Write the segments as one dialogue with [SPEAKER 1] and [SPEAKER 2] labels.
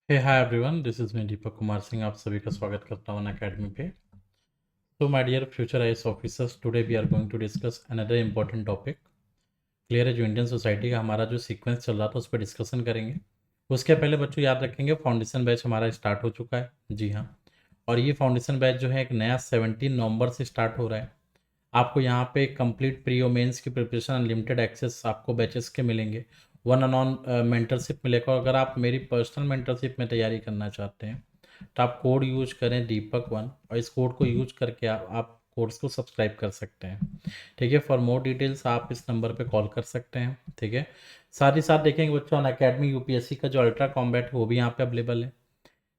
[SPEAKER 1] Hey hi everyone, this is me Deepak Kumar Singh. आप सभी का स्वागत करता हूँ अकेडमी पे। तो my dear future IAS officers, today we are going to discuss another important topic. Clear है? जो इंडियन सोसाइटी का हमारा जो सीक्वेंस चल रहा था उस पर डिस्कशन करेंगे। उसके पहले बच्चों याद रखेंगे, फाउंडेशन बैच हमारा स्टार्ट हो चुका है। जी हाँ। और ये फाउंडेशन बैच जो है एक नया 17 नवंबर से स्टार्ट हो रहा है। आपको यहाँ पे कंप्लीट प्री और मेंस की प्रिपरेशन, अनलिमिटेड एक्सेस आपको बैचेस के मिलेंगे। वन ऑन ऑन मेंटरशिप मिलेगा। और अगर आप मेरी पर्सनल मेंटरशिप में तैयारी करना चाहते हैं तो आप कोड यूज करें दीपक 1, और इस कोड को यूज करके आप कोर्स को सब्सक्राइब कर सकते हैं। ठीक है। फॉर मोर डिटेल्स आप इस नंबर पे कॉल कर सकते हैं। ठीक है। साथ ही साथ देखेंगे बच्चों, अन अकेडमी यूपीएससी का जो अल्ट्रा कॉम्बैट है वो भी यहाँ पे अवेलेबल है।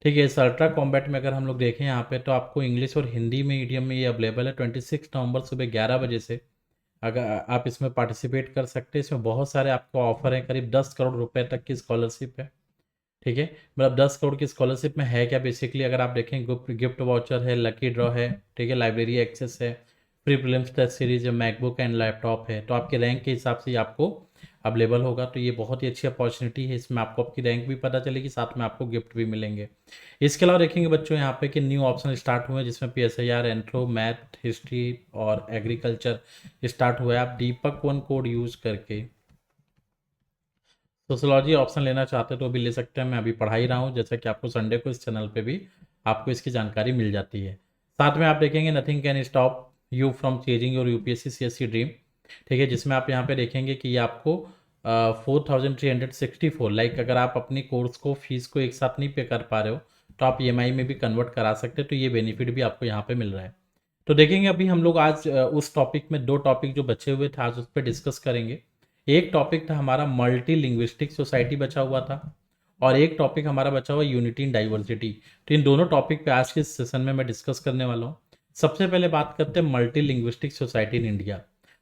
[SPEAKER 1] ठीक है। इस अल्ट्रा कॉम्बैट में अगर हम लोग देखें यहाँ पे, तो आपको इंग्लिश और हिंदी मीडियम में ये अवेलेबल है। 26 नवंबर सुबह 11 बजे से अगर आप इसमें पार्टिसिपेट कर सकते हैं। इसमें बहुत सारे आपको ऑफर हैं, करीब 10 करोड़ रुपए तक की स्कॉलरशिप है। ठीक है। मतलब 10 करोड़ की स्कॉलरशिप में है क्या बेसिकली, अगर आप देखें, गिफ्ट गिफ्ट वाउचर है, लकी ड्रॉ है, ठीक है, लाइब्रेरी एक्सेस है, प्री प्रीलिम्स टेस्ट सीरीज है, मैकबुक एंड लैपटॉप है। तो आपके रैंक के हिसाब से ही आपको अवेलेबल होगा। तो ये बहुत ही अच्छी अपॉर्चुनिटी है। इसमें आपको आपकी रैंक भी पता चलेगी, साथ में आपको गिफ्ट भी मिलेंगे। इसके अलावा देखेंगे बच्चों यहाँ पे कि न्यू ऑप्शन स्टार्ट हुए हैं, जिसमें PSIR, एंथ्रो, मैथ, हिस्ट्री और एग्रीकल्चर स्टार्ट हुआ है। आप दीपक 1 कोड यूज करके सोशोलॉजी ऑप्शन लेना चाहते हैं तो भी ले सकते हैं। मैं अभी पढ़ा ही रहा हूँ, जैसा कि आपको संडे को इस चैनल पे भी आपको इसकी जानकारी मिल जाती है। साथ में आप देखेंगे nothing can stop you from chasing your UPSC CSC dream. ठीक है। जिसमें आप यहाँ पे देखेंगे कि ये आपको 4364, लाइक अगर आप अपनी कोर्स को फीस को एक साथ नहीं पे कर पा रहे हो तो आप EMI में भी कन्वर्ट करा सकते हैं। तो ये बेनिफिट भी आपको यहाँ पे मिल रहा है। तो देखेंगे अभी हम लोग आज उस टॉपिक में, दो टॉपिक जो बचे हुए थे आज उस पर डिस्कस करेंगे। एक टॉपिक था हमारा मल्टी लिंग्विस्टिक सोसाइटी बचा हुआ था, और एक टॉपिक हमारा बचा हुआ यूनिटी इन डाइवर्सिटी। तो इन दोनों टॉपिक पे आज के सेशन में मैं डिस्कस करने वाला हूँ। सबसे पहले बात करते हैं multi linguistic society in India.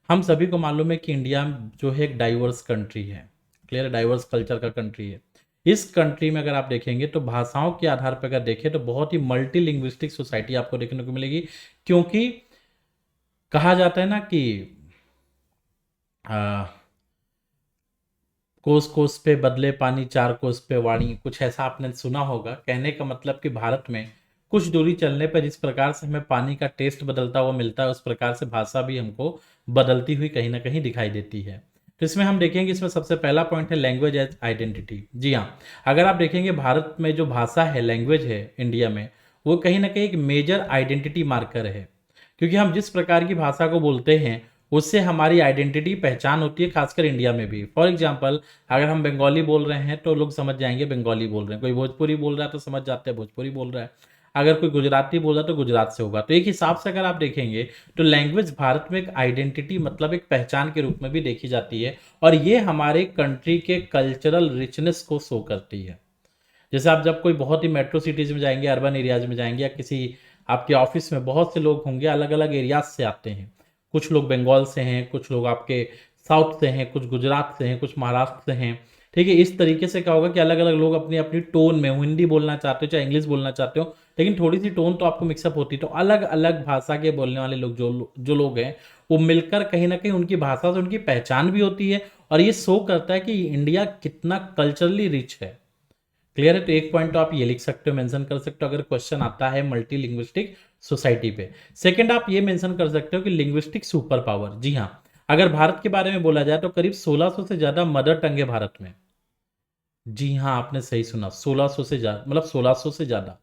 [SPEAKER 1] हम सभी को मालूम है कि इंडिया जो है एक डाइवर्स कंट्री है। क्लियर, डाइवर्स कल्चर का कंट्री है। इस कंट्री में अगर आप देखेंगे तो भाषाओं के आधार पर अगर देखें तो बहुत ही मल्टी लिंग्विस्टिक सोसाइटी आपको देखने को मिलेगी। क्योंकि कहा जाता है ना कि आ, कोस कोस पे बदले पानी, चार कोस पे वाणी, कुछ ऐसा आपने सुना होगा। कहने का मतलब कि भारत में कुछ दूरी चलने पर जिस प्रकार से हमें पानी का टेस्ट बदलता हुआ मिलता है, उस प्रकार से भाषा भी हमको बदलती हुई कहीं ना कहीं दिखाई देती है। तो इसमें हम देखेंगे, इसमें सबसे पहला पॉइंट है लैंग्वेज एज आइडेंटिटी। जी हाँ। अगर आप देखेंगे भारत में जो भाषा है, लैंग्वेज है इंडिया में, वो कहीं ना कहीं एक मेजर आइडेंटिटी मार्कर है। क्योंकि हम जिस प्रकार की भाषा को बोलते हैं उससे हमारी आइडेंटिटी, पहचान होती है, खासकर इंडिया में भी। फॉर एग्जाम्पल, अगर हम बंगाली बोल रहे हैं तो लोग समझ जाएंगे बंगाली बोल रहे हैं। कोई भोजपुरी बोल रहा है तो समझ जाते हैं भोजपुरी बोल रहा है। अगर कोई गुजराती बोल रहा है तो गुजरात से होगा। तो एक हिसाब से अगर आप देखेंगे तो लैंग्वेज भारत में एक आइडेंटिटी, मतलब एक पहचान के रूप में भी देखी जाती है। और ये हमारे कंट्री के कल्चरल रिचनेस को शो करती है। जैसे आप जब कोई बहुत ही मेट्रो सिटीज में जाएंगे, अर्बन एरियाज में जाएंगे, या किसी आपके ऑफिस में बहुत से लोग होंगे, अलग अलग एरियाज से आते हैं। कुछ लोग बंगाल से हैं, कुछ लोग आपके साउथ से हैं, कुछ गुजरात से हैं, कुछ महाराष्ट्र से हैं। ठीक है। इस तरीके से क्या होगा कि अलग अलग लोग अपनी अपनी टोन में, हिंदी बोलना चाहते हो चाहे इंग्लिश बोलना चाहते हो, लेकिन थोड़ी सी टोन तो आपको मिक्सअप होती है। तो अलग अलग भाषा के बोलने वाले लोग, जो लोग हैं, वो मिलकर कहीं ना कहीं उनकी भाषा से उनकी पहचान भी होती है। और ये शो करता है कि इंडिया कितना कल्चरली रिच है। क्लियर है? तो एक पॉइंट तो आप ये लिख सकते हो, मेंशन कर सकते हो अगर क्वेश्चन आता है मल्टी लिंग्विस्टिक सोसाइटी पे। सेकंड, आप ये मेंशन कर सकते हो कि लिंग्विस्टिक सुपर पावर। जी हाँ। अगर भारत के बारे में बोला जाए तो करीब 1600 से ज्यादा मदर टंग है भारत में। जी हाँ, आपने सही सुना, 1600 से ज्यादा, मतलब 1600 से ज्यादा।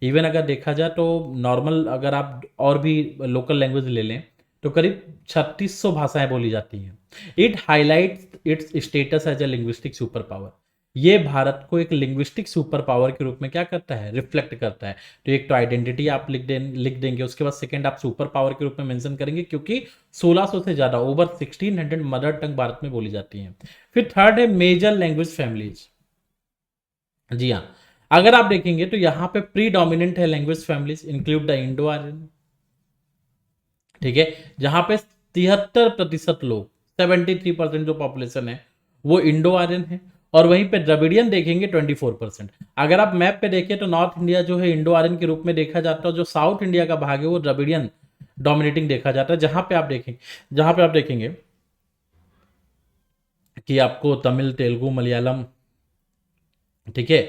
[SPEAKER 1] इवन अगर देखा जाए तो नॉर्मल, अगर आप और भी लोकल लैंग्वेज ले लें तो करीब 3600 भाषाएं बोली जाती हैं। It highlights its status as a linguistic super power. ये भारत को एक लिंग्विस्टिक सुपर पावर के रूप में क्या करता है, रिफ्लेक्ट करता है। तो एक तो आइडेंटिटी आप लिख देंगे, उसके बाद सेकंड आप सुपर पावर के रूप में मेंशन करेंगे, क्योंकि 1600 से ज्यादा, ओवर 1600 मदर टंग भारत में बोली जाती हैं। फिर थर्ड है मेजर लैंग्वेज फैमिलीज। जी हाँ। अगर आप देखेंगे तो यहाँ पे प्री डोमिनेंट है language families, include the Indo Aryan. ठीक है। जहां पे 73% लोग, 73% जो पॉपुलेशन है वो इंडो आर्यन है। और वहीं पे द्रविडियन देखेंगे 24%। अगर आप मैप पे देखें तो नॉर्थ इंडिया जो है इंडो आर्यन के रूप में देखा जाता है, जो साउथ इंडिया का भाग है वो द्रविडियन डोमिनेटिंग देखा जाता है। जहां पे आप देखेंगे कि आपको तमिल, तेलुगु, मलयालम, ठीक है,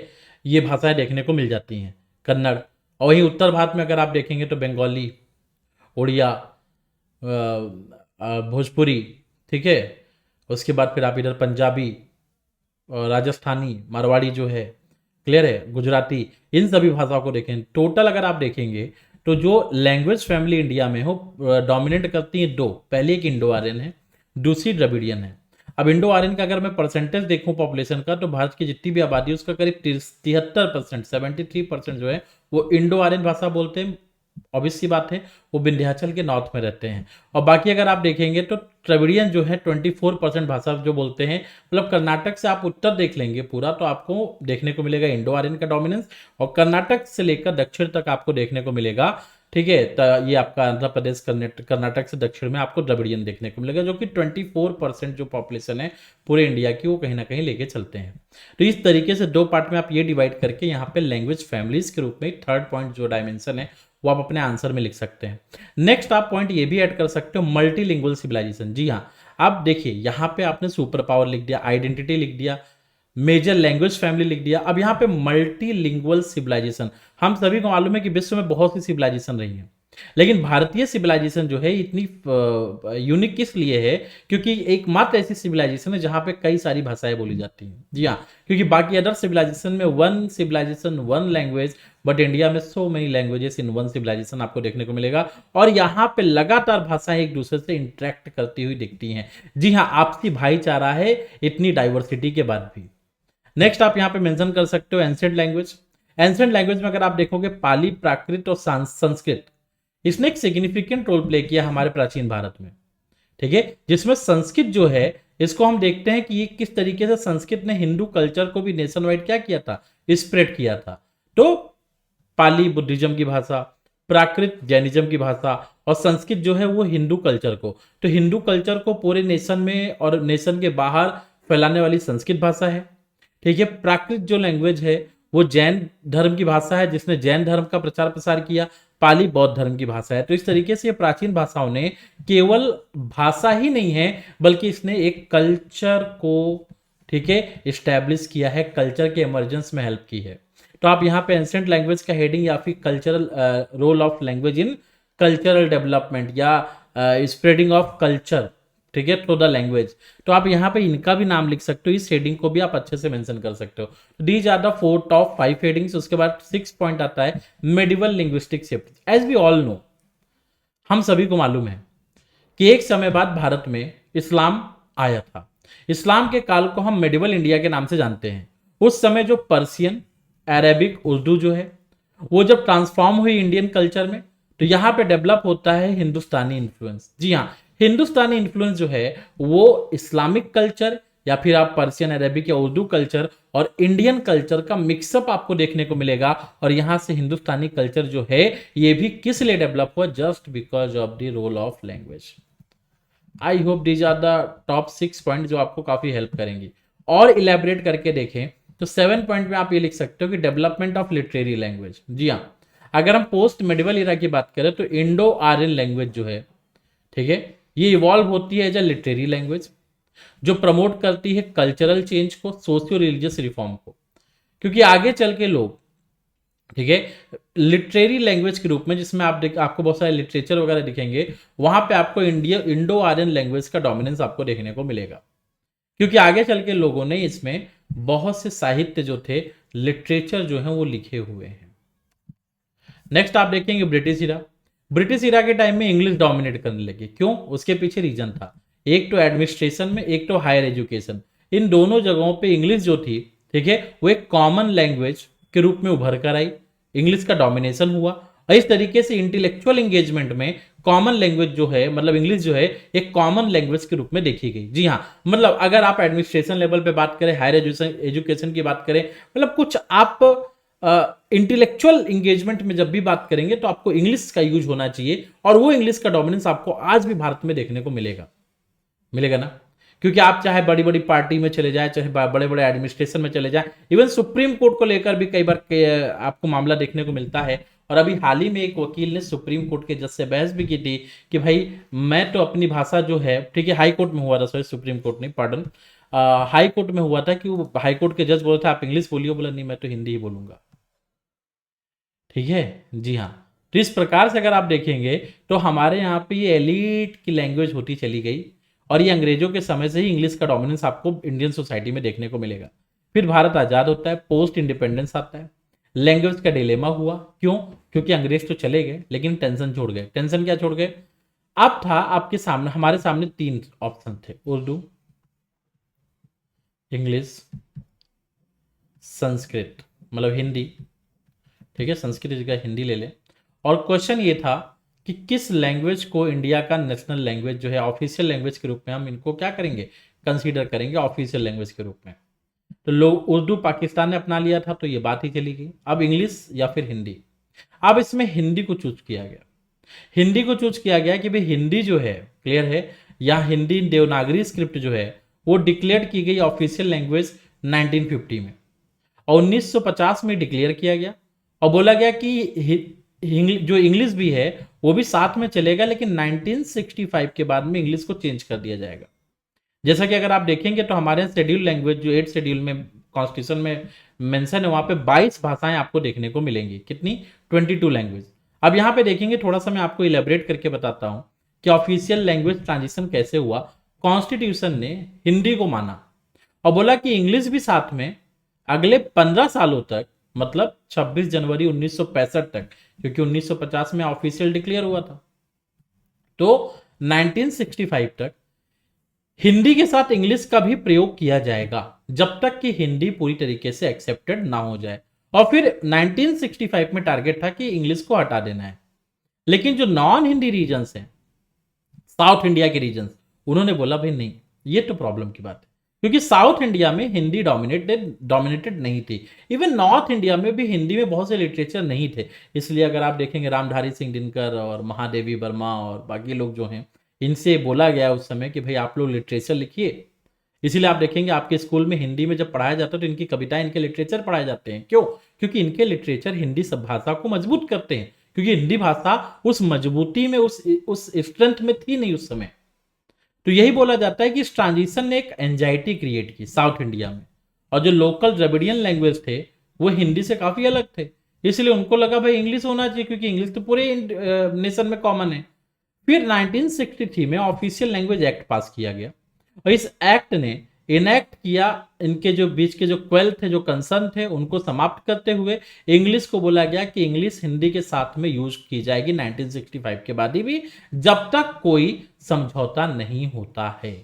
[SPEAKER 1] ये भाषाएं देखने को मिल जाती हैं, कन्नड़। और वहीं उत्तर भारत में अगर आप देखेंगे तो बंगाली, उड़िया, भोजपुरी, ठीक है। उसके बाद फिर आप इधर पंजाबी, राजस्थानी, मारवाड़ी जो है, क्लियर है, गुजराती, इन सभी भाषाओं को देखें, टोटल अगर आप देखेंगे तो जो लैंग्वेज फैमिली इंडिया में हो डोमिनेट करती है दो, पहली एक इंडो आर्यन है, दूसरी द्रविडियन है। अब इंडो आर्यन का अगर मैं परसेंटेज देखूं पॉपुलेशन का, तो भारत की जितनी भी आबादी है उसका करीब 73%, 73% जो है वो इंडो आर्यन भाषा बोलते हैं। ऑब्वियस सी बात है, वो विंध्याचल के नॉर्थ में रहते हैं। और बाकी अगर आप देखेंगे तो द्रविडियन जो है 24% भाषा जो बोलते हैं। मतलब कर्नाटक से आप उत्तर देख लेंगे पूरा तो आपको देखने को मिलेगा इंडो आर्यन का डोमिनेंस, और कर्नाटक से लेकर दक्षिण तक आपको देखने को मिलेगा, ठीक है। तो ये आपका आंध्र प्रदेश, कर्नाटक से दक्षिण में आपको द्रविडियन देखने को मिलेगा, जो कि 24% जो पॉपुलेशन है पूरे इंडिया की, वो कहीं ना कहीं लेके चलते हैं। तो इस तरीके से दो पार्ट में आप ये डिवाइड करके यहाँ पे लैंग्वेज फैमिलीज के रूप में थर्ड पॉइंट जो डायमेंशन है वो आप अपने आंसर में लिख सकते हैं। नेक्स्ट आप पॉइंट ये भी ऐड कर सकते हो, मल्टीलिंगुअल सिविलाइजेशन। जी हाँ, आप देखिए यहाँ पे आपने सुपर पावर लिख दिया, आइडेंटिटी लिख दिया, मेजर लैंग्वेज फैमिली लिख दिया। अब यहाँ पे मल्टीलिंगुअल सिविलाइजेशन, हम सभी को मालूम है कि विश्व में बहुत सी सिविलाइजेशन रही हैं, लेकिन भारतीय सिविलाइजेशन जो है इतनी यूनिक किस लिए है, क्योंकि एकमात्र ऐसी सिविलाइजेशन है जहां पे कई सारी भाषाएं बोली जाती हैं। जी हाँ, क्योंकि बाकी अदर सिविलाइजेशन में one civilization one language, but India में so many languages in one civilization आपको देखने को मिलेगा। और यहाँ पे लगातार भाषाएं एक दूसरे से इंटरेक्ट करती हुई दिखती हैं। जी हाँ, आपसी भाईचारा है इतनी डाइवर्सिटी के बाद भी। नेक्स्ट आप यहाँ पे मेंशन कर सकते हो एंशिएंट लैंग्वेज। एंशिएंट लैंग्वेज में अगर आप देखोगे पाली, प्राकृत और संस्कृत, इसने एक सिग्निफिकेंट रोल प्ले किया हमारे प्राचीन भारत में, ठीक है। जिसमें संस्कृत जो है, इसको हम देखते हैं कि ये किस तरीके से संस्कृत ने हिंदू कल्चर को भी नेशन वाइड क्या किया था, स्प्रेड किया था। तो पाली बुद्धिज्म की भाषा, प्राकृत जैनिज्म की भाषा, और संस्कृत जो है वो हिंदू कल्चर को, तो हिंदू कल्चर को पूरे नेशन में और नेशन के बाहर फैलाने वाली संस्कृत भाषा है, ठीक है। प्राकृत जो लैंग्वेज है वो जैन धर्म की भाषा है, जिसने जैन धर्म का प्रचार प्रसार किया। पाली बौद्ध धर्म की भाषा है। तो इस तरीके से ये प्राचीन भाषाओं ने केवल भाषा ही नहीं है, बल्कि इसने एक कल्चर को, ठीक है, इस्टेब्लिश किया है, कल्चर के इमरजेंस में हेल्प की है। तो आप यहाँ पे एंशिएंट लैंग्वेज का हेडिंग या फिर cultural role of language in cultural development या स्प्रेडिंग ऑफ कल्चर, ठीक है, थ्रू द लैंग्वेज, तो आप यहाँ पे इनका भी नाम लिख सकते हो। इस हेडिंग को भी आप अच्छे से मेंशन कर सकते हो। These are the 4 top 5 headings. उसके बाद 6 पॉइंट आता है medieval linguistic shift. As we all know, हम सभी को मालूम है कि एक समय बाद भारत में इस्लाम आया था। इस्लाम के काल को हम मेडिवल इंडिया के नाम से जानते हैं। उस समय जो पर्शियन, अरेबिक, उर्दू जो है वो जब ट्रांसफॉर्म हुई इंडियन कल्चर में, तो यहां पे डेवलप होता है हिंदुस्तानी इन्फ्लुएंस। जी हाँ, हिंदुस्तानी इन्फ्लुएंस जो है वो इस्लामिक कल्चर या फिर आप पर्शियन, अरेबिक या उर्दू कल्चर और इंडियन कल्चर का मिक्सअप आपको देखने को मिलेगा। और यहां से हिंदुस्तानी कल्चर जो है ये भी किस लिए डेवलप हुआ, just because of the role of language. I hope these are the top 6 point जो आपको काफी हेल्प करेंगी। और इलेबरेट करके देखें तो 7 पॉइंट में आप ये लिख सकते हो कि डेवलपमेंट ऑफ लिटरेरी लैंग्वेज। जी हाँ, अगर हम पोस्ट मेडिवल इरा की बात करें तो इंडो आर्यन लैंग्वेज जो है, ठीक है, ये इवॉल्व होती है एज अ लिटरेरी लैंग्वेज जो प्रमोट करती है कल्चरल चेंज को, सोशियो रिलीजियस रिफॉर्म को। क्योंकि आगे चल के लोग, ठीक है, लिटरेरी लैंग्वेज के रूप में, जिसमें आपको बहुत सारे लिटरेचर वगैरह दिखेंगे, वहां पे आपको इंडो आर्यन लैंग्वेज का डोमिनेंस आपको देखने को मिलेगा। क्योंकि आगे चल के लोगों ने इसमें बहुत से साहित्य जो थे, लिटरेचर जो है वो लिखे हुए हैं। नेक्स्ट आप देखेंगे ब्रिटिश इरा। ब्रिटिश इरा के टाइम में इंग्लिश डोमिनेट करने लगी। क्यों? उसके पीछे रीजन था, एक तो एडमिनिस्ट्रेशन में, एक तो हायर एजुकेशन। इन दोनों जगहों पे इंग्लिश जो थी, ठीक है, वो एक कॉमन लैंग्वेज के रूप में उभर कर आई। इंग्लिश का डोमिनेशन हुआ और इस तरीके से इंटेलेक्चुअल एंगेजमेंट में कॉमन लैंग्वेज जो है, मतलब इंग्लिश जो है, एक कॉमन लैंग्वेज के रूप में देखी गई। जी हाँ, मतलब अगर आप एडमिनिस्ट्रेशन लेवल पे बात करें, हायर एजुकेशन की बात करें, मतलब कुछ आप इंटेलेक्चुअल इंगेजमेंट में जब भी बात करेंगे तो आपको इंग्लिश का यूज होना चाहिए। और वो इंग्लिश का डोमिनेंस आपको आज भी भारत में देखने को मिलेगा ना। क्योंकि आप चाहे बड़ी बड़ी पार्टी में चले जाए, चाहे बड़े बड़े एडमिनिस्ट्रेशन में चले जाए, इवन सुप्रीम कोर्ट को लेकर भी कई बार आपको मामला देखने को मिलता है। और अभी हाल ही में एक वकील ने सुप्रीम कोर्ट के जज से बहस भी की थी कि भाई मैं तो अपनी भाषा जो है, ठीक है, हाई कोर्ट में हुआ था, सॉरी सुप्रीम कोर्ट नहीं, पार्डन, हाई कोर्ट में हुआ था कि वो हाई कोर्ट के जज बोले थे आप इंग्लिश बोलिए, बोला नहीं मैं तो हिंदी ही बोलूंगा। ठीक है, जी हाँ। तो इस प्रकार से अगर आप देखेंगे तो हमारे यहाँ पे ये एलीट की लैंग्वेज होती चली गई, और ये अंग्रेजों के समय से ही इंग्लिश का डोमिनेंस आपको इंडियन सोसाइटी में देखने को मिलेगा। फिर भारत आज़ाद होता है, पोस्ट इंडिपेंडेंस आता है, लैंग्वेज का डिलेमा हुआ। क्यों? क्योंकि अंग्रेज तो चले गए लेकिन टेंशन छोड़ गए। टेंशन क्या छोड़ गए? अब था आपके सामने, हमारे सामने तीन ऑप्शन थे, उर्दू, इंग्लिश, संस्कृत, मतलब हिंदी। ठीक है, संस्कृत की जगह हिंदी ले लें। और क्वेश्चन ये था कि किस लैंग्वेज को इंडिया का नेशनल लैंग्वेज जो है, ऑफिशियल लैंग्वेज के रूप में हम इनको क्या करेंगे, कंसीडर करेंगे ऑफिशियल लैंग्वेज के रूप में। तो लोग, उर्दू पाकिस्तान ने अपना लिया था तो ये बात ही चली गई। अब इंग्लिश या फिर हिंदी। अब इसमें हिंदी को चूज किया गया। हिंदी को चूज किया गया कि भाई हिंदी जो है, क्लियर है, या हिंदी देवनागरी स्क्रिप्ट जो है वो डिक्लेयर की गई ऑफिशियल लैंग्वेज 1950 में, और 1950 में डिक्लेयर किया गया। और बोला गया कि जो इंग्लिश भी है वो भी साथ में चलेगा, लेकिन 1965 के बाद में इंग्लिश को चेंज कर दिया जाएगा। जैसा कि अगर आप देखेंगे तो हमारे शेड्यूल लैंग्वेज जो 8 शेड्यूल में कॉन्स्टिट्यूशन में मेंशन है, वहां पे 22 भाषाएं आपको देखने को मिलेंगी। कितनी? 22 लैंग्वेज। अब यहां पे देखेंगे, थोड़ा सा मैं आपको इलेबरेट करके बताता हूं कि ऑफिशियल लैंग्वेज ट्रांजिशन कैसे हुआ। कॉन्स्टिट्यूशन ने हिंदी को माना और बोला कि इंग्लिश भी साथ में अगले 15 सालों तक, मतलब 26 जनवरी 1965 तक, क्योंकि 1950 में ऑफिशियल डिक्लेयर हुआ था, तो 1965 तक हिंदी के साथ इंग्लिश का भी प्रयोग किया जाएगा, जब तक कि हिंदी पूरी तरीके से एक्सेप्टेड ना हो जाए। और फिर 1965 में टारगेट था कि इंग्लिश को हटा देना है। लेकिन जो नॉन हिंदी रीजन्स हैं, साउथ इंडिया के रीजन, उन्होंने बोला भाई नहीं, ये तो प्रॉब्लम की बात है, क्योंकि साउथ इंडिया में हिंदी डोमिनेटेड नहीं थी। इवन नॉर्थ इंडिया में भी हिंदी में बहुत से लिटरेचर नहीं थे। इसलिए अगर आप देखेंगे रामधारी सिंह दिनकर और महादेवी वर्मा और बाकी लोग जो हैं, इनसे बोला गया उस समय कि भाई आप लोग लिटरेचर लिखिए। इसीलिए आप देखेंगे आपके स्कूल में हिंदी में जब पढ़ाया जाता है तो इनकी कविताएं, इनके लिटरेचर पढ़ाए जाते हैं। क्यों? क्योंकि इनके लिटरेचर हिंदी सब भाषा को मजबूत करते हैं, क्योंकि हिंदी भाषा उस मजबूती में, उस स्ट्रेंथ में थी नहीं उस समय। तो यही बोला जाता है कि इस ट्रांजिशन ने एक एंजाइटी क्रिएट की साउथ इंडिया में, और जो लोकल द्रविडियन लैंग्वेज थे वो हिंदी से काफी अलग थे। इसलिए उनको लगा भाई इंग्लिश होना चाहिए, क्योंकि इंग्लिश तो पूरे नेशन में कॉमन है। फिर 1963 में ऑफिशियल लैंग्वेज एक्ट पास किया गया, और इस एक्ट ने इनेक्ट किया, इनके जो बीच के जो क्वेल थे, जो कंसर्न थे, उनको समाप्त करते हुए इंग्लिश को बोला गया कि इंग्लिश हिंदी के साथ में यूज की जाएगी 1965 के बाद ही भी, जब तक कोई समझौता नहीं होता है।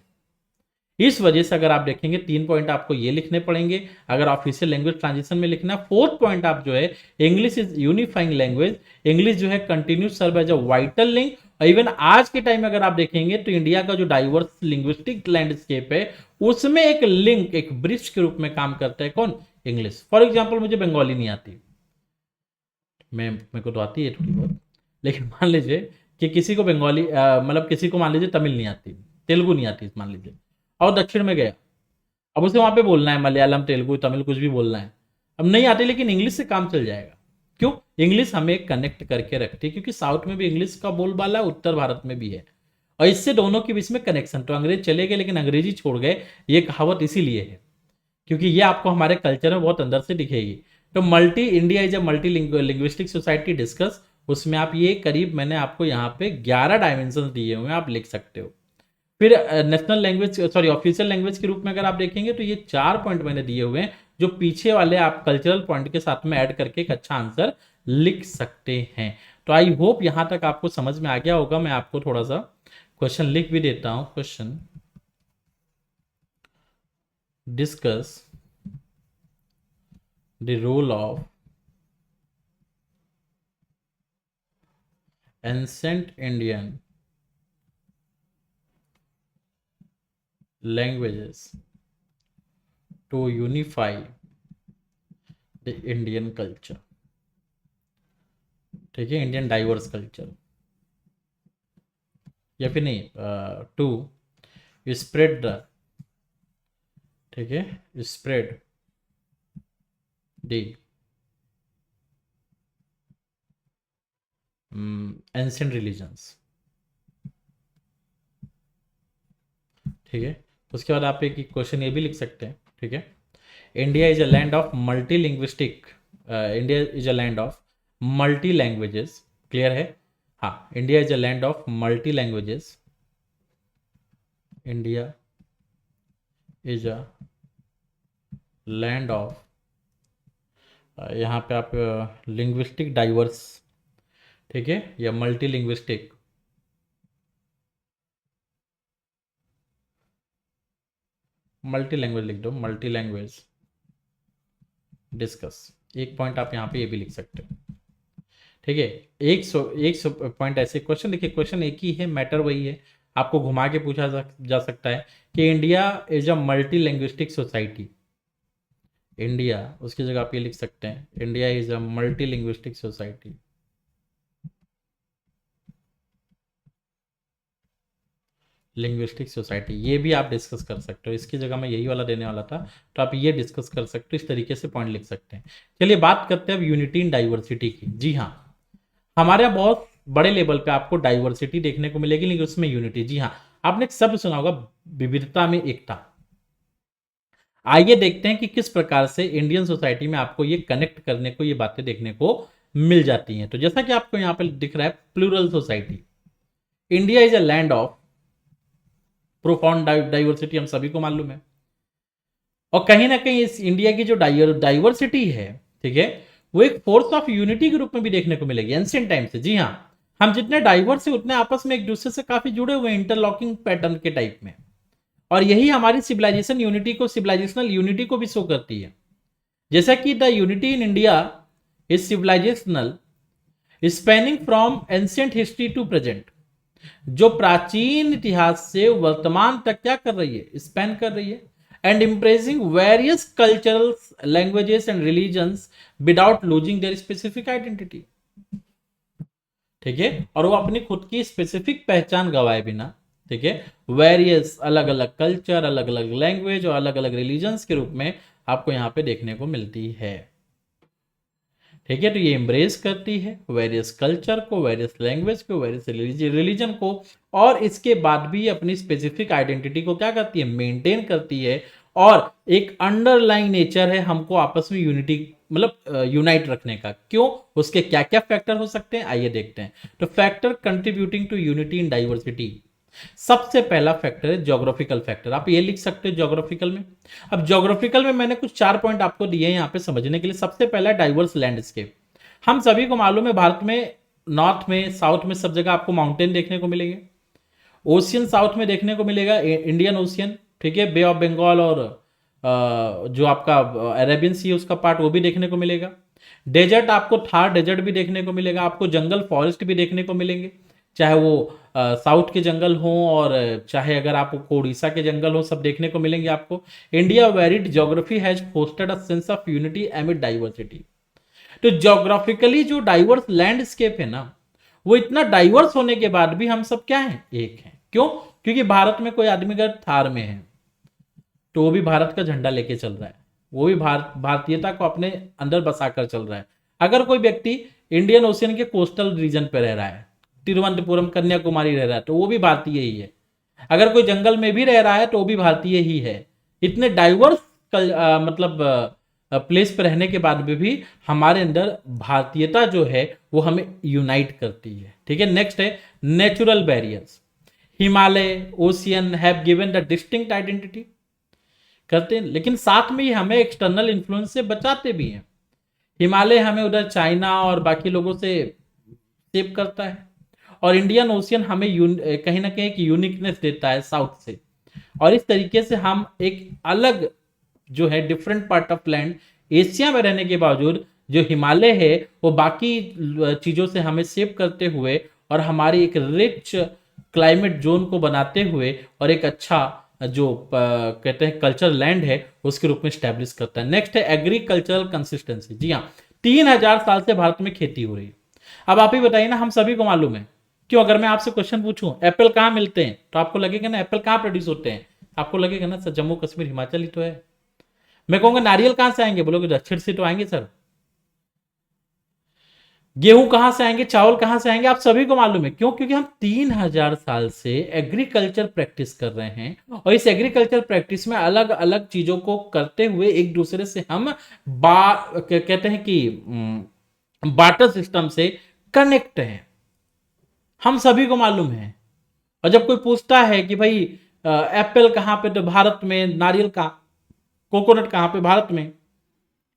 [SPEAKER 1] इस वजह से अगर आप देखेंगे 3 पॉइंट आपको ये लिखने पड़ेंगे अगर ऑफिशियल लैंग्वेज ट्रांजिशन में लिखना है। फोर्थ पॉइंट आप जो है, English is unifying language. English जो है continue serve as a vital link. Even आज के टाइम में अगर आप देखेंगे तो इंडिया का जो डाइवर्स लिंग्विस्टिक लैंडस्केप है, उसमें एक लिंक, एक ब्रिज के रूप में काम करता है कौन? इंग्लिश। फॉर एग्जाम्पल मुझे बंगाली नहीं आती, मेरे को तो आती है थोड़ी बहुत, लेकिन मान लीजिए कि किसी को बंगाली मतलब किसी को मान लीजिए तमिल नहीं आती, तेलुगु नहीं आती मान लीजिए, और दक्षिण में गया, अब उसे वहां पे बोलना है मलयालम, तेलुगु, तमिल, कुछ भी बोलना है। अब नहीं आती, लेकिन इंग्लिश से काम चल जाएगा। क्यों? इंग्लिश हमें कनेक्ट करके रखती है, क्योंकि साउथ में भी इंग्लिश का बोलबाला है, उत्तर भारत में भी है, और इससे दोनों के बीच में कनेक्शन। तो अंग्रेज चले गए लेकिन अंग्रेजी छोड़ गए, ये कहावत इसीलिए है क्योंकि ये आपको हमारे कल्चर में बहुत अंदर से दिखेगी। तो multi India is a multi linguistic society discuss, उसमें आप ये करीब, मैंने आपको यहाँ पे 11 डायमेंशन दिए हुए हैं, आप लिख सकते हो। फिर national language, sorry official language के रूप में अगर आप देखेंगे तो ये 4 पॉइंट मैंने दिए हुए हैं, जो पीछे वाले आप कल्चरल पॉइंट के साथ में ऐड करके एक अच्छा आंसर लिख सकते हैं। तो आई होप यहां तक आपको समझ में आ गया होगा। मैं आपको थोड़ा सा क्वेश्चन लिख भी देता हूं। Question, discuss the role of ancient Indian languages to unify the Indian culture। ठीक है, इंडियन डाइवर्स कल्चर, या फिर नहीं, टू स्प्रेड द, ठीक है, स्प्रेड द एंशियंट रिलीजन्स। ठीक है, उसके बाद आप एक क्वेश्चन ये भी लिख सकते हैं, ठीक है। India is a land of multi linguistic, India is a land of multi languages, clear है। हाँ, India is a land of multi languages, India is a land of, यहाँ पे आप लिंग्विस्टिक डाइवर्स, ठीक है, या मल्टी लिंग्विस्टिक, मल्टी लैंग्वेज लिख दो, मल्टी लैंग्वेज डिस्कस। एक पॉइंट आप यहाँ पे ये भी लिख सकते हो, ठीक है। एक पॉइंट ऐसे क्वेश्चन देखिए, क्वेश्चन एक ही है, मैटर वही है, आपको घुमा के पूछा जा सकता है कि India is a multi linguistic society. India, उसकी जगह आप ये लिख सकते हैं, India is a multi linguistic society. Linguistic society ये भी आप डिस्कस कर सकते हो, इसकी जगह मैं यही वाला देने वाला था, तो आप ये डिस्कस कर सकते हो, इस तरीके से पॉइंट लिख सकते हैं। चलिए बात करते हैं अब यूनिटी इन डाइवर्सिटी की। जी हाँ, हमारे यहाँ बहुत बड़े लेवल पे आपको डाइवर्सिटी देखने को मिलेगी, लेकिन उसमें यूनिटी, जी हाँ, आपने एक शब्द सुना होगा, विविधता में एकता। आइए देखते हैं कि किस प्रकार से इंडियन सोसाइटी में आपको ये कनेक्ट करने को, ये बातें देखने को मिल जाती हैं। तो जैसा कि आपको यहाँ पे दिख रहा है, plural society, India is a land of profound diversity, हम सभी को मालूम है। और कहीं ना कहीं इस इंडिया की जो डाइवर्सिटी है, ठीक है, वो एक फोर्स ऑफ यूनिटी के रूप में भी देखने को मिलेगी एंशिएंट टाइम से। जी हाँ, हम जितने डाइवर्स है उतने आपस में एक दूसरे से काफी जुड़े हुए हैं, इंटरलॉकिंग पैटर्न के टाइप में। और यही हमारी सिविलाइजेशन यूनिटी को, सिविलाइजेशनल यूनिटी को भी शो करती है। जैसा कि the unity in India is civilizational, spanning from ancient history to present, जो प्राचीन इतिहास से वर्तमान तक क्या कर रही है, स्पैन कर रही है, and impressing various cultural languages and religions without losing their specific identity, ठीक है। और वो अपनी खुद की स्पेसिफिक पहचान गवाए बिना, ठीक है, वेरियस अलग अलग कल्चर, अलग अलग लैंग्वेज और अलग अलग रिलीजन्स के रूप में आपको यहाँ पे देखने को मिलती है, ठीक है। तो ये एम्ब्रेस करती है वेरियस कल्चर को, वेरियस लैंग्वेज को, वेरियस रिलीजन को, और इसके बाद भी अपनी स्पेसिफिक आइडेंटिटी को क्या करती है, मेंटेन करती है। और एक अंडरलाइंग नेचर है हमको आपस में यूनिटी, मतलब यूनाइट रखने का। क्यों, उसके क्या क्या फैक्टर हो सकते हैं, आइए देखते हैं। तो factor contributing to unity in diversity, सबसे पहला फैक्टर है ज्योग्राफिकल फैक्टर, आप ये लिख सकते हो ज्योग्राफिकल में। अब ज्योग्राफिकल में मैंने कुछ 4 पॉइंट आपको दिए हैं यहाँ पे समझने के लिए। सबसे पहला डाइवर्स लैंडस्केप, हम सभी को मालूम है भारत में नॉर्थ में, साउथ में, सब जगह आपको माउंटेन देखने को मिलेंगे। ओशियन साउथ में देखने को मिलेगा, इंडियन ओशियन, ठीक है, बे ऑफ बंगाल, और जो आपका अरेबियन सी उसका पार्ट, वो भी देखने को मिलेगा। डेजर्ट, आपको थार डेजर्ट भी देखने को मिलेगा, आपको जंगल फॉरेस्ट भी देखने को मिलेंगे, चाहे वो साउथ के जंगल हो और चाहे अगर आपको उड़ीसा के जंगल हो, सब देखने को मिलेंगे आपको। India varied geography has fostered a sense of unity एमिड diversity. तो ज्योग्राफिकली जो डाइवर्स लैंडस्केप है ना, वो इतना डाइवर्स होने के बाद भी हम सब क्या है, एक हैं। क्यों, क्योंकि भारत में कोई आदमी अगर थार में है तो वो भी भारत का झंडा लेके चल रहा है, वो भी भारतीयता को अपने अंदर बसाकर चल रहा है। अगर कोई व्यक्ति इंडियन ओशियन के कोस्टल रीजन पे रह रहा है, तिरुवनंतपुरम कन्याकुमारी रह रहा है, तो वो भी भारतीय ही है। अगर कोई जंगल में भी रह रहा है तो वो भी भारतीय ही है। इतने डाइवर्स मतलब प्लेस पे रहने के बाद भी हमारे अंदर भारतीयता जो है वो हमें यूनाइट करती है, ठीक है। नेक्स्ट है natural barriers, Himalaya, ocean have given the distinct identity करते हैं, लेकिन साथ में ही हमें एक्सटर्नल इन्फ्लुएंस से बचाते भी हैं। हिमालय हमें उधर चाइना और बाकी लोगों से सेव करता है, और इंडियन ओशियन हमें कहीं ना कहीं एक यूनिकनेस देता है साउथ से। और इस तरीके से हम एक अलग जो है different part of land, Asia में रहने के बावजूद जो हिमालय है वो बाकी चीजों से हमें सेव करते हुए और हमारी एक रिच क्लाइमेट जोन को बनाते हुए और एक अच्छा जो कहते हैं कल्चर लैंड है उसके रूप में स्टैब्लिश करता है। नेक्स्ट है एग्रीकल्चरल कंसिस्टेंसी। जी हाँ, 3000 साल से भारत में खेती हो रही है। अब आप ही बताइए ना, हम सभी को मालूम है। क्यों, अगर मैं आपसे क्वेश्चन पूछूं एप्पल कहाँ मिलते हैं, तो आपको लगेगा ना एप्पल कहाँ प्रोड्यूस होते हैं, आपको लगेगा ना सर जम्मू कश्मीर हिमाचल ही तो है। मैं कहूंगा नारियल कहां से आएंगे, बोलोगे दक्षिण से तो आएंगे सर। गेहूं कहां से आएंगे, चावल कहां से आएंगे, आप सभी को मालूम है। क्यों? क्योंकि हम 3000 साल से एग्रीकल्चर प्रैक्टिस कर रहे हैं, और इस एग्रीकल्चर प्रैक्टिस में अलग अलग चीजों को करते हुए एक दूसरे से हम कहते हैं कि बाटर सिस्टम से कनेक्ट हैं, हम सभी को मालूम है। और जब कोई पूछता है कि भाई एप्पल कहां पे, तो भारत में। नारियल कहां, कोकोनट कहां पे, भारत में।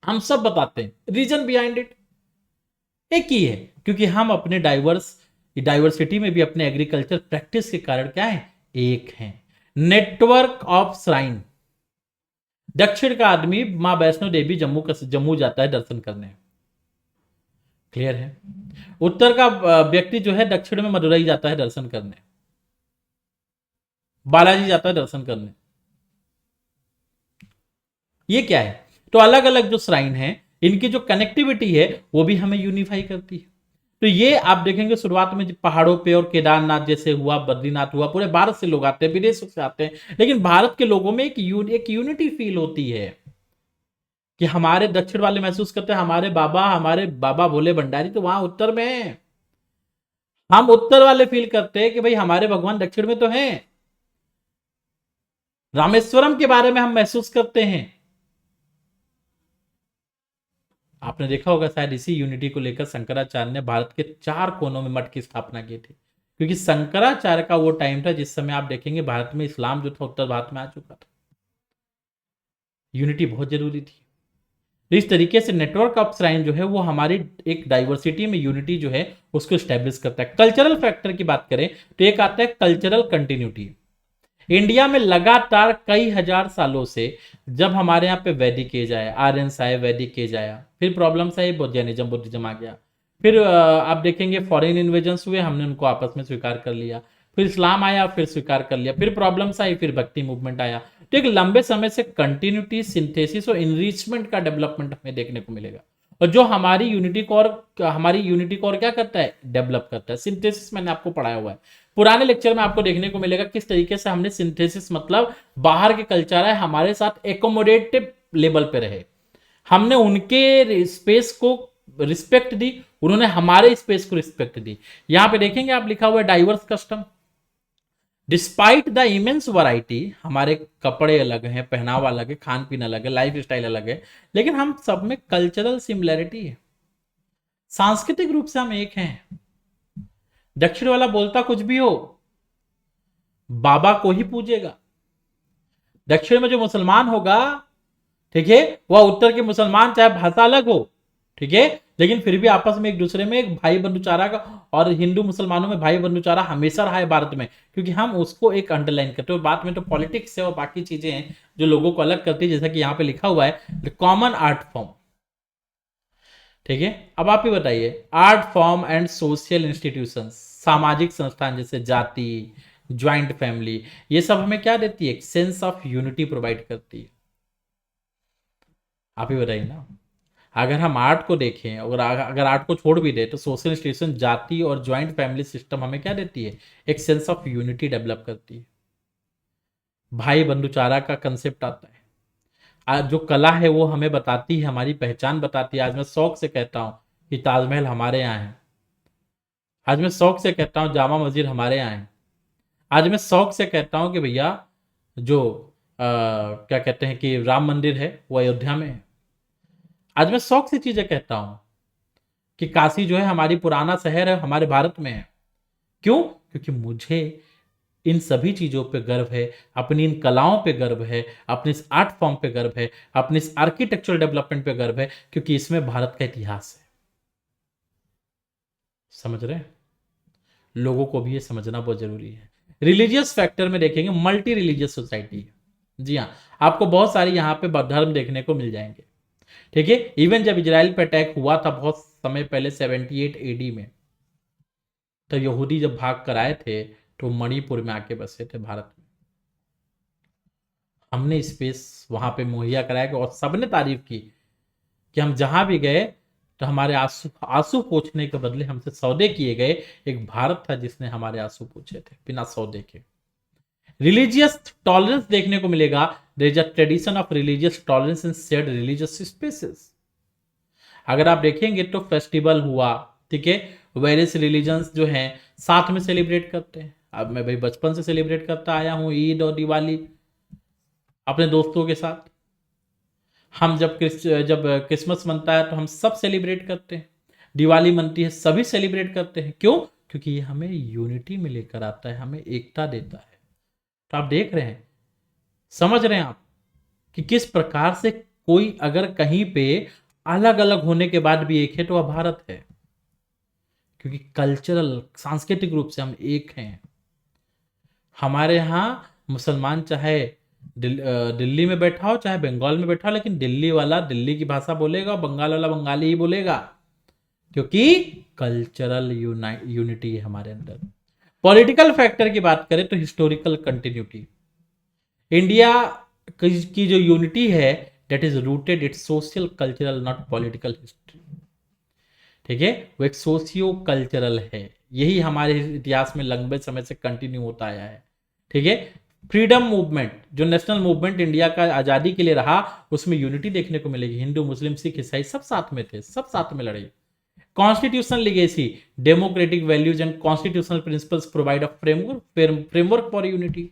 [SPEAKER 1] हम सब बताते हैं रीजन बिहाइंड इट एक ही है, क्योंकि हम अपने डाइवर्सिटी में भी अपने एग्रीकल्चर प्रैक्टिस के कारण क्या है, एक हैं। Network of shrine. दक्षिण का आदमी मां वैष्णो देवी जम्मू जाता है दर्शन करने, क्लियर है। उत्तर का व्यक्ति जो है दक्षिण में मदुरई जाता है दर्शन करने, बालाजी जाता है दर्शन करने। ये क्या है? तो अलग अलग जो श्राइन है, इनकी जो कनेक्टिविटी है वो भी हमें यूनिफाई करती है। तो ये आप देखेंगे शुरुआत में पहाड़ों पे और केदारनाथ जैसे हुआ, बद्रीनाथ हुआ, पूरे भारत से लोग आते हैं, विदेशों से आते हैं, लेकिन भारत के लोगों में एक यूनिटी फील होती है कि हमारे दक्षिण वाले महसूस करते हैं हमारे बाबा भोले भंडारी तो वहां उत्तर में है। हम उत्तर वाले फील करते हैं कि भाई हमारे भगवान दक्षिण में तो हैं। रामेश्वरम के बारे में हम महसूस करते हैं। आपने देखा होगा शायद इसी यूनिटी को लेकर शंकराचार्य ने भारत के 4 कोनों में मठ की स्थापना की थी, क्योंकि शंकराचार्य का वो टाइम था जिस समय आप देखेंगे भारत में इस्लाम जो था उत्तर भारत में आ चुका था। यूनिटी बहुत जरूरी थी। तो इस तरीके से नेटवर्क ऑफ श्राइन जो है वो हमारी एक डाइवर्सिटी में यूनिटी जो है उसको स्टैब्लिश करता है। कल्चरल फैक्टर की बात करें तो एक आता है कल्चरल कंटिन्यूटी। इंडिया में लगातार कई हजार सालों से, जब हमारे यहाँ पे वैदिक एज आया, आर्यंस आए, वैदिक एज आया, फिर प्रॉब्लम्स आई, जैनिज्म बुद्धिज्म आ गया, फिर आप देखेंगे फॉरेन इन्वेजन्स हुए, हमने उनको आपस में स्वीकार कर लिया, फिर इस्लाम आया, फिर स्वीकार कर लिया, फिर प्रॉब्लम्स आई, फिर भक्ति मूवमेंट आया। तो एक लंबे समय से कंटिन्यूटी, सिंथेसिस और इनरिचमेंट का डेवलपमेंट हमें देखने को मिलेगा, और जो हमारी यूनिटी को और क्या करता है, डेवलप करता है। सिंथेसिस मैंने आपको पढ़ाया हुआ है पुराने लेक्चर में, आपको देखने को मिलेगा किस तरीके से हमने सिंथेसिस मतलब बाहर के कल्चर है हमारे साथ एकोमोडेटिव लेवल पे रहे, हमने उनके स्पेस को रिस्पेक्ट दी, उन्होंने हमारे स्पेस को रिस्पेक्ट दी। यहां पे देखेंगे आप लिखा हुआ है diverse custom. Despite the immense variety, हमारे कपड़े अलग हैं, पहनावा अलग है, खान पीन अलग है, लाइफ स्टाइल अलग है, लेकिन हम सब में कल्चरल सिमिलैरिटी है, सांस्कृतिक रूप से हम एक हैं। दक्षिण वाला बोलता कुछ भी हो, बाबा को ही पूजेगा। दक्षिण में जो मुसलमान होगा, ठीक है, वह उत्तर के मुसलमान चाहे भाषा अलग हो, ठीक है, लेकिन फिर भी आपस में एक दूसरे में एक भाई बंधुचारा का, और हिंदू मुसलमानों में भाई बंधुचारा हमेशा रहा है भारत में, क्योंकि हम उसको एक अंडरलाइन करते हैं। बात में तो पॉलिटिक्स है और बाकी चीजें हैं जो लोगों को अलग करती है, जैसा कि यहां पे लिखा हुआ है कॉमन आर्ट फॉर्म, ठीक है। अब आप ही बताइए, art form and social institution, सामाजिक संस्थान जैसे जाति, ज्वाइंट फैमिली, ये सब हमें क्या देती है, एक सेंस ऑफ यूनिटी प्रोवाइड करती है। आप ही बताइए ना, अगर हम आर्ट को देखें और अगर आर्ट को छोड़ भी दे तो सोशल इंस्टीट्यूशन, जाति और ज्वाइंट फैमिली सिस्टम हमें क्या देती है, एक सेंस ऑफ यूनिटी डेवलप करती है। भाई बंधुचारा का कंसेप्ट आता है। आज जो कला है वो हमें बताती है, हमारी पहचान बताती है। आज मैं शौक से कहता हूँ कि ताजमहल हमारे यहाँ है, आज मैं शौक से कहता हूँ जामा मस्जिद हमारे यहाँ है, आज मैं शौक से कहता हूँ कि भैया जो क्या कहते हैं कि राम मंदिर है वो अयोध्या में है। आज मैं शौक से चीजें कहता हूं कि काशी जो है हमारी पुराना शहर है, हमारे भारत में है। क्यों? क्योंकि मुझे इन सभी चीजों पे गर्व है, अपनी इन कलाओं पे गर्व है, अपने इस आर्ट फॉर्म पे गर्व है, अपने इस आर्किटेक्चरल डेवलपमेंट पे गर्व है, क्योंकि इसमें भारत का इतिहास है। समझ रहे हैं? लोगों को भी ये समझना बहुत जरूरी है। रिलीजियस फैक्टर में देखेंगे, मल्टी रिलीजियस सोसाइटी है। जी हाँ, आपको बहुत सारी यहाँ पे धर्म देखने को मिल जाएंगे, ठीक है। इवन जब इजराइल पे अटैक हुआ था बहुत समय पहले 78 एडी में, तो यहूदी जब भाग कर आए थे तो मणिपुर में आके बसे थे भारत में। हमने स्पेस वहां पे मुहैया कराया और सबने तारीफ की कि हम जहां भी गए तो हमारे आंसू आंसू पोंछने के बदले हमसे सौदे किए गए। एक भारत था जिसने हमारे आंसू पूछे थे बिना सौदे के। रिलीजियस टॉलरेंस देखने को मिलेगा। There is a tradition of religious tolerance in shared religious spaces. अगर आप देखेंगे तो फेस्टिवल हुआ, ठीक है। वेरियस रिलीजन्स जो हैं साथ में सेलिब्रेट करते हैं। अब मैं भाई बचपन से सेलिब्रेट करता आया हूँ ईद और दिवाली अपने दोस्तों के साथ। हम जब क्रिसमस मनता है तो हम सब सेलिब्रेट करते हैं, दिवाली मनती है सभी सेलिब्रेट करते हैं। क्यों? क्योंकि ये हमें यूनिटी में लेकर आता है, हमें एकता देता है। तो आप देख रहे हैं, समझ रहे हैं आप कि किस प्रकार से कोई अगर कहीं पे अलग अलग होने के बाद भी एक है तो वह भारत है, क्योंकि कल्चरल सांस्कृतिक रूप से हम एक हैं। हमारे यहाँ मुसलमान चाहे दिल्ली में बैठा हो चाहे बंगाल में बैठा हो, लेकिन दिल्ली वाला दिल्ली की भाषा बोलेगा और बंगाल वाला बंगाली ही बोलेगा, क्योंकि कल्चरल यूनिटी है हमारे अंदर। पॉलिटिकल फैक्टर की बात करें तो हिस्टोरिकल कंटिन्यूटी, इंडिया की जो यूनिटी है that is rooted it's social cultural not political history. ठीक है, वो एक सोशियो कल्चरल है, यही हमारे इतिहास में लंबे समय से कंटिन्यू होता आया है। ठीक है, फ्रीडम मूवमेंट जो नेशनल मूवमेंट इंडिया का आजादी के लिए रहा, उसमें यूनिटी देखने को मिलेगी। हिंदू मुस्लिम सिख ईसाई सब साथ में थे, सब साथ में लड़े। Constitutional legacy, democratic values and constitutional principles provide a framework for unity.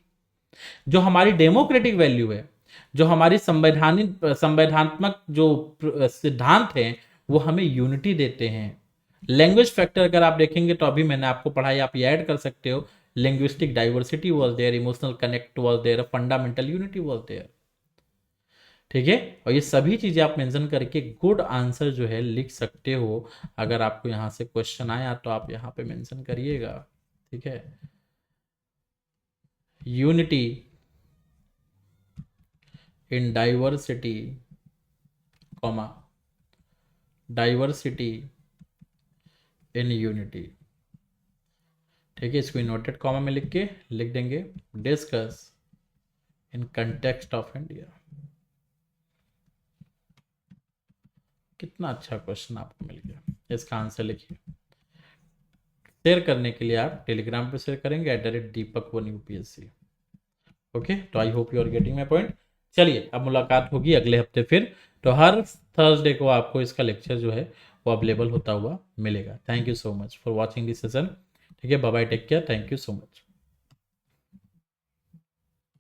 [SPEAKER 1] जो हमारी डेमोक्रेटिक वैल्यू है, जो हमारी संवैधात्मक जो सिद्धांत हैं, वो हमें यूनिटी देते हैं। लैंग्वेज फैक्टर अगर आप देखेंगे तो अभी मैंने आपको पढ़ाई, आप ये ऐड कर सकते हो, linguistic diversity was there, emotional connect was there, fundamental unity was there. ठीक है, और ये सभी चीजें आप मेंशन करके गुड आंसर जो है लिख सकते हो। अगर आपको यहाँ से क्वेश्चन आया तो आप यहाँ पे मेंशन करिएगा। ठीक है, unity in diversity comma diversity in unity. ठीक है, इसको इन्वर्टेड कॉमा में लिख देंगे, discuss in context of India. कितना अच्छा क्वेश्चन आपको मिल गया, इसका आंसर लिखिए। शेयर करने के लिए आप टेलीग्राम पे शेयर करेंगे @Deepak1UPSC। ओके, तो I hope you are getting my point. चलिए, अब मुलाकात होगी अगले हफ्ते फिर। तो हर थर्सडे को आपको इसका लेक्चर जो है वो अवेलेबल होता हुआ मिलेगा। Thank you so much for watching this session. ठीक है, bye bye, take care, thank you so much.